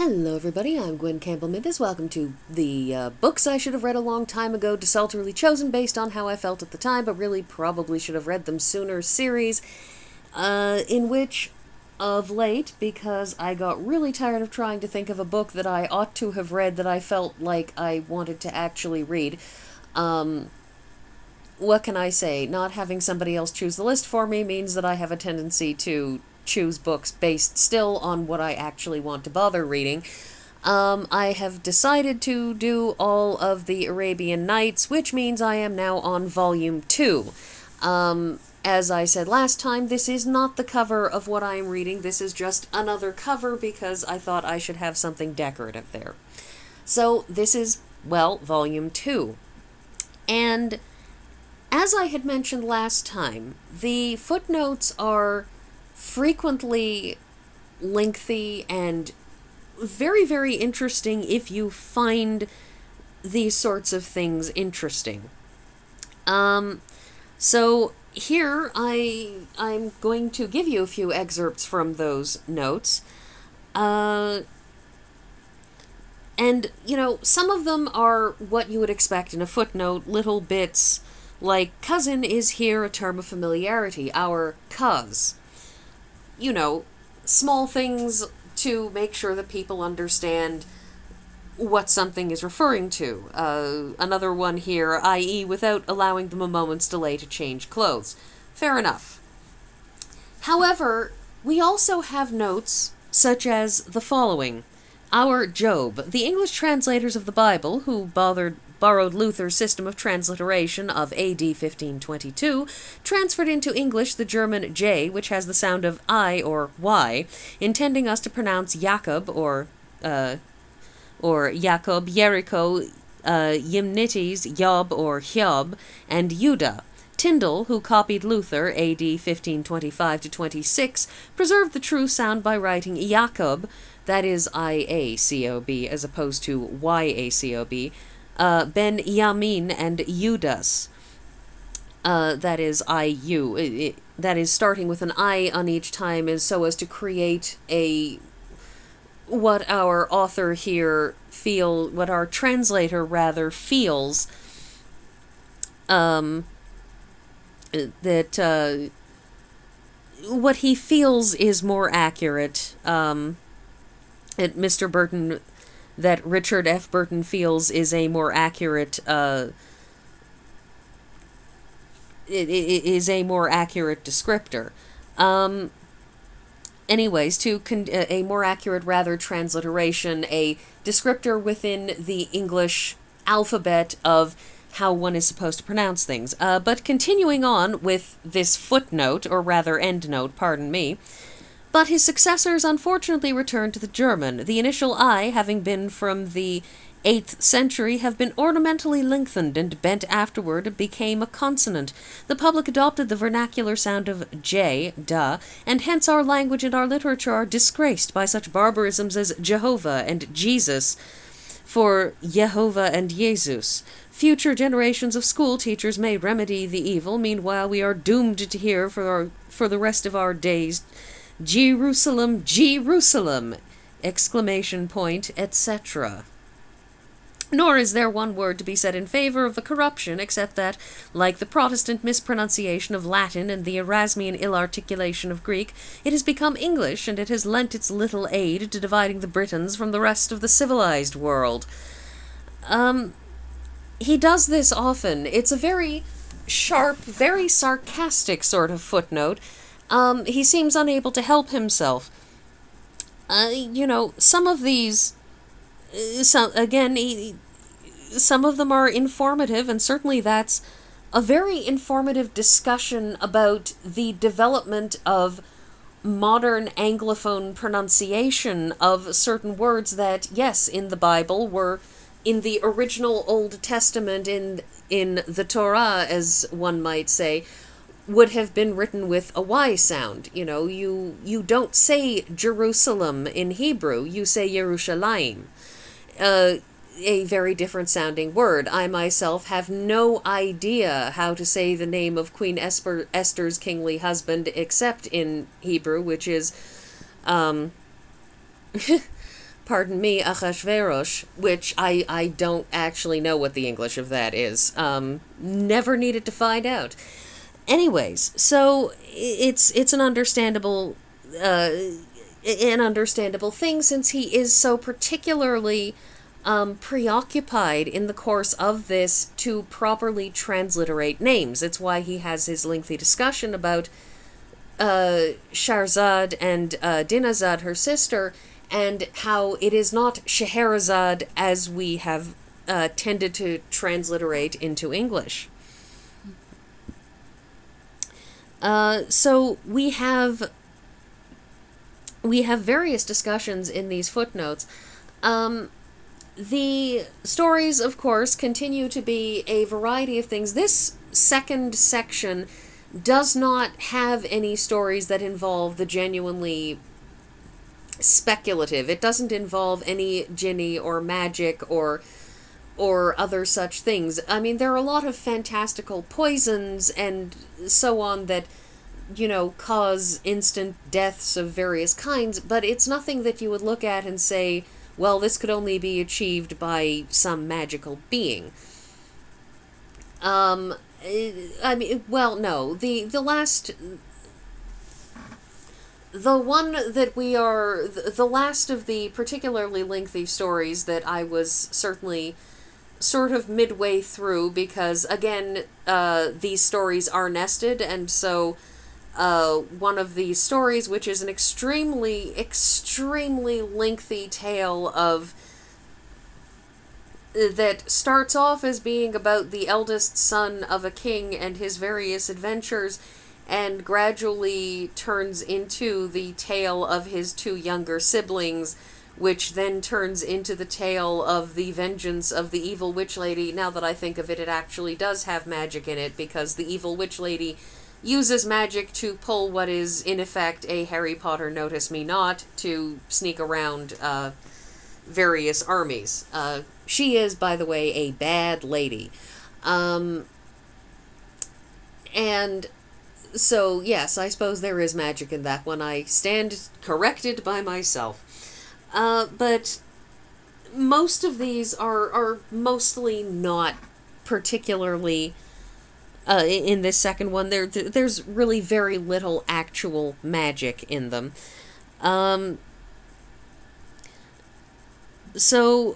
Hello everybody, I'm Gwen Campbell-Mindes. Welcome to the books I should have read a long time ago, desultorily chosen based on how I felt at the time, but really probably should have read them sooner series, in which, of late, because I got really tired of trying to think of a book that I ought to have read that I felt like I wanted to actually read, what can I say? Not having somebody else choose the list for me means that I have a tendency to choose books based still on what I actually want to bother reading. I have decided to do all of the Arabian Nights, which means I am now on volume 2. As I said last time, this is not the cover of what I am reading. This is just another cover because I thought I should have something decorative there. So this is, well, volume 2. And as I had mentioned last time, the footnotes are frequently lengthy and very, very interesting if you find these sorts of things interesting. So here I'm going to give you a few excerpts from those notes. And, some of them are what you would expect in a footnote, little bits like, cousin is here a term of familiarity, our cuz. Small things to make sure that people understand what something is referring to. Another one here, i.e., without allowing them a moment's delay to change clothes. Fair enough. However, we also have notes such as the following. Our Job. The English translators of the Bible, who borrowed Luther's system of transliteration of AD 1522, transferred into English the German J, which has the sound of I or Y, intending us to pronounce Jakob or Jakob, Jericho, Yimnites, Yob or Hiob, and Judah. Tyndall, who copied Luther, AD 1525-26, preserved the true sound by writing Jakob, that is I-A-C-O-B, as opposed to Y-A-C-O-B, Ben Yamin and Judas, that is I-U, that is starting with an I on each time is so as to create what our author here what our translator rather feels, that what he feels is more accurate, Mr. Burton, that Richard F. Burton feels is a more accurate, is a more accurate descriptor. Anyways, a more accurate, rather, transliteration, a descriptor within the English alphabet of how one is supposed to pronounce things. But continuing on with this footnote, or rather endnote, pardon me, but his successors unfortunately returned to the German, the initial I having been from the 8th century have been ornamentally lengthened and bent afterward became a consonant. The public adopted the vernacular sound of J, da, and hence our language and our literature are disgraced by such barbarisms as Jehovah and Jesus for Jehovah and Jesus. Future generations of school teachers may remedy the evil, meanwhile we are doomed to hear for the rest of our days Jerusalem, Jerusalem! Exclamation point, etc. Nor is there one word to be said in favor of the corruption, except that, like the Protestant mispronunciation of Latin and the Erasmian ill-articulation of Greek, it has become English, and it has lent its little aid to dividing the Britons from the rest of the civilized world. He does this often. It's a very sharp, very sarcastic sort of footnote. He seems unable to help himself. Some of these, some of them are informative, and certainly that's a very informative discussion about the development of modern Anglophone pronunciation of certain words that, yes, in the Bible were in the original Old Testament, in the Torah, as one might say, would have been written with a Y sound. You don't say Jerusalem in Hebrew, you say Yerushalayim. A very different sounding word. I myself have no idea how to say the name of Queen Esther's kingly husband except in Hebrew, which is, pardon me, Achashverosh, which I don't actually know what the English of that is. Never needed to find out. Anyways, so it's an understandable thing, since he is so particularly preoccupied in the course of this to properly transliterate names. It's why he has his lengthy discussion about Shahrazad and Dinazad, her sister, and how it is not Scheherazade as we have tended to transliterate into English. So we have various discussions in these footnotes. The stories, of course, continue to be a variety of things. This second section does not have any stories that involve the genuinely speculative. It doesn't involve any jinni or magic or other such things. I mean, there are a lot of fantastical poisons and so on that, cause instant deaths of various kinds, but it's nothing that you would look at and say, well, this could only be achieved by some magical being. No. The last of the particularly lengthy stories that I was certainly sort of midway through, because, again, these stories are nested, and so one of the stories, which is an extremely, extremely lengthy tale that starts off as being about the eldest son of a king and his various adventures, and gradually turns into the tale of his two younger siblings, which then turns into the tale of the vengeance of the evil witch lady. Now that I think of it, it actually does have magic in it, because the evil witch lady uses magic to pull what is, in effect, a Harry Potter Notice Me Not, to sneak around various armies. She is, by the way, a bad lady. And so, yes, I suppose there is magic in that one. I stand corrected by myself. But most of these are mostly not particularly, in this second one, there's really very little actual magic in them. So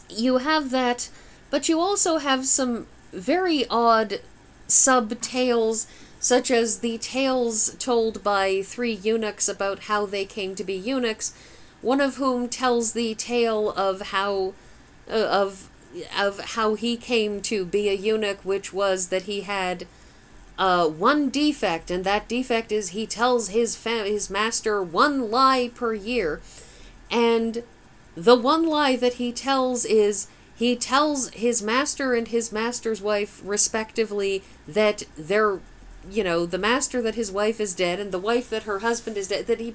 you have that, but you also have some very odd sub-tales, such as the tales told by three eunuchs about how they came to be eunuchs, one of whom tells the tale of how he came to be a eunuch, which was that he had one defect, and that defect is he tells his master one lie per year, and the one lie that he tells is he tells his master and his master's wife, respectively, that the master, that his wife is dead, and the wife that her husband is dead, that he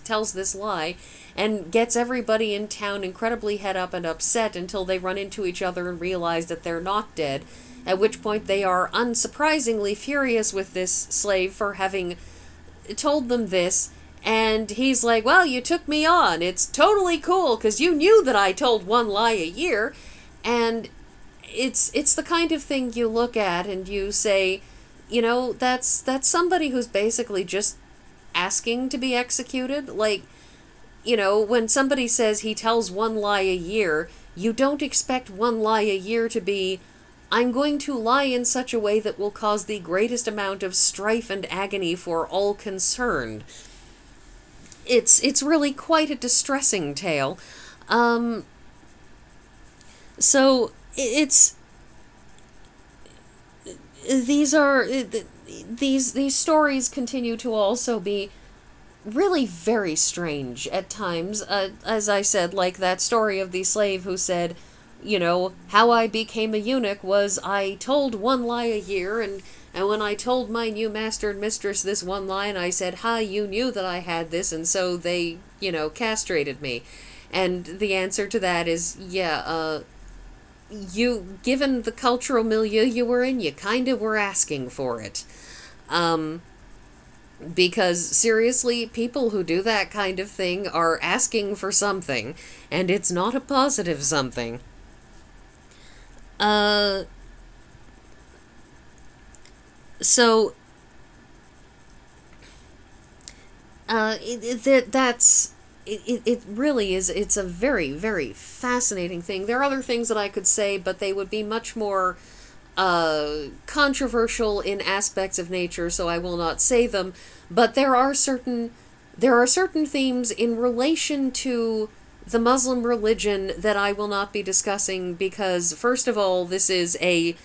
tells this lie and gets everybody in town incredibly head up and upset until they run into each other and realize that they're not dead, at which point they are unsurprisingly furious with this slave for having told them this, and he's like, well, you took me on, it's totally cool, because you knew that I told one lie a year. And it's the kind of thing you look at and you say, that's somebody who's basically just asking to be executed. Like, when somebody says he tells one lie a year, you don't expect one lie a year to be, I'm going to lie in such a way that will cause the greatest amount of strife and agony for all concerned. It's really quite a distressing tale. So these stories continue to also be really very strange at times. As I said, like that story of the slave who said, how I became a eunuch was I told one lie a year, and when I told my new master and mistress this one lie, and I said, ha, you knew that I had this, and so they, castrated me. And the answer to that is, given the cultural milieu you were in, you kind of were asking for it. Because, seriously, people who do that kind of thing are asking for something, and it's not a positive something. Uh, so, it really is, it's a very, very fascinating thing. There are other things that I could say, but they would be much more controversial in aspects of nature, so I will not say them. But there are certain themes in relation to the Muslim religion that I will not be discussing because, first of all, this is a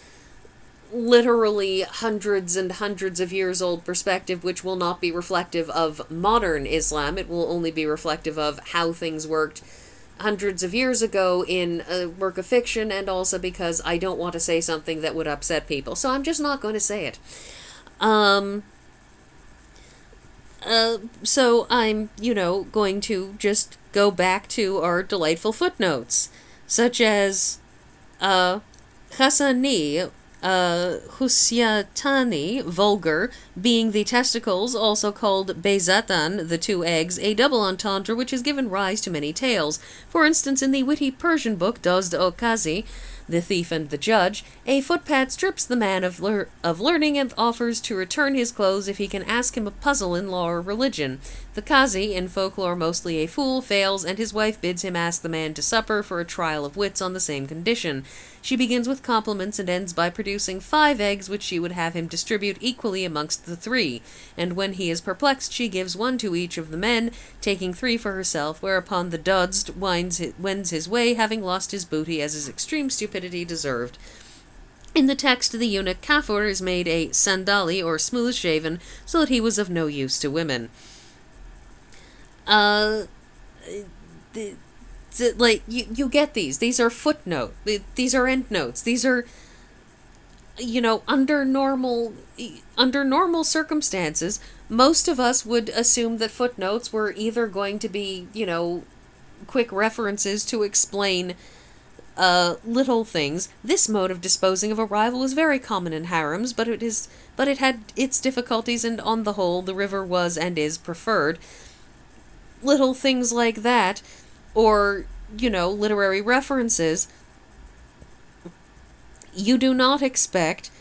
literally hundreds and hundreds of years old perspective, which will not be reflective of modern Islam. It will only be reflective of how things worked hundreds of years ago in a work of fiction, and also because I don't want to say something that would upset people. So I'm just not going to say it. Um, so I'm, going to just go back to our delightful footnotes, such as, Hassani, Husyatani, vulgar, being the testicles, also called Bezatan, the two eggs, a double entendre which has given rise to many tales. For instance, in the witty Persian book Dozd Okazi, The Thief and the Judge, a footpad strips the man of learning and offers to return his clothes if he can ask him a puzzle in law or religion. The Kazi, in folklore mostly a fool, fails, and his wife bids him ask the man to supper for a trial of wits on the same condition. She begins with compliments and ends by producing 5 eggs which she would have him distribute equally amongst the 3, and when he is perplexed she gives 1 to each of the men, taking 3 for herself, whereupon the Dodst wends his way, having lost his booty as his extreme stupidity deserved. In the text, the eunuch Kafur is made a sandali, or smooth-shaven, so that he was of no use to women. You get these. These are footnote. These are endnotes. These are, under normal circumstances, most of us would assume that footnotes were either going to be, quick references to explain little things. This mode of disposing of a rival is very common in harems, but it had its difficulties, and on the whole, the river was and is preferred. Little things like that, or, literary references. You do not expect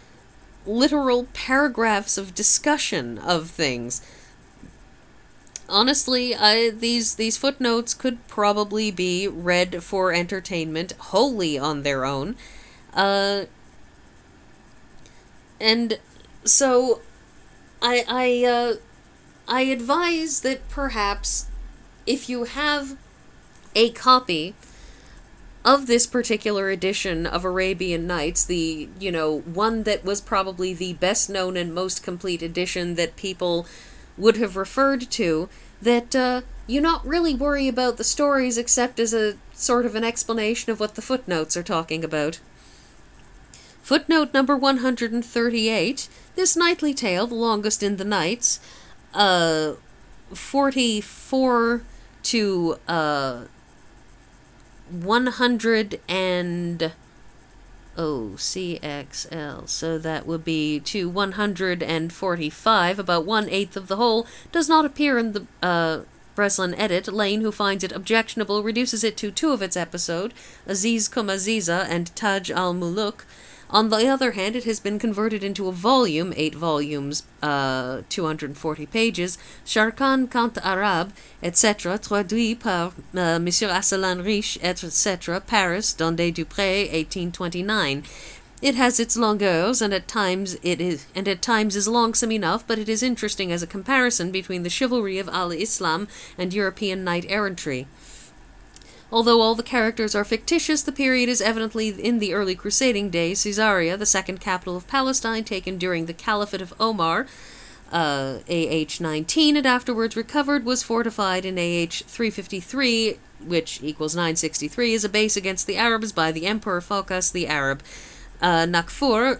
literal paragraphs of discussion of things. Honestly, these footnotes could probably be read for entertainment wholly on their own. And so I advise that perhaps if you have a copy of this particular edition of Arabian Nights, the, one that was probably the best known and most complete edition that people would have referred to, that you not really worry about the stories except as a sort of an explanation of what the footnotes are talking about. Footnote number 138, this nightly tale, the longest in the nights, 44 to 100 and CXL, so that would be to 145, about 1/8 of the whole, does not appear in the Breslin edit. Lane, who finds it objectionable, reduces it to 2 of its episode, Aziz Kum Aziza and Taj al-Muluk. On the other hand, it has been converted into a volume, 8 volumes, 240 pages, Sharkan Kant Arabe, etc., traduit par Monsieur Asselan Riche, etc., Paris, Donde Dupré, 1829. It has its longueurs, and at times is longsome enough, but it is interesting as a comparison between the chivalry of al-Islam and European knight-errantry. Although all the characters are fictitious, the period is evidently in the early crusading days. Caesarea, the second capital of Palestine, taken during the Caliphate of Omar, AH 19, and afterwards recovered, was fortified in AH 353, which equals 963, as a base against the Arabs by the Emperor Phocas the Arab. Nakfur,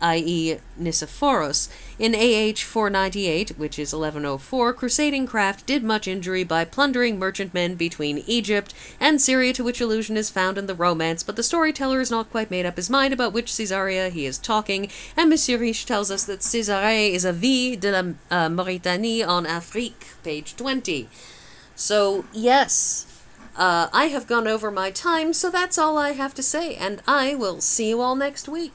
i.e. Nicephorus. In AH 498, which is 1104, crusading craft did much injury by plundering merchantmen between Egypt and Syria, to which allusion is found in the romance, but the storyteller has not quite made up his mind about which Caesarea he is talking, and Monsieur Riche tells us that Césarée is a ville de la Mauritanie en Afrique, page 20. So, yes, I have gone over my time, so that's all I have to say, and I will see you all next week.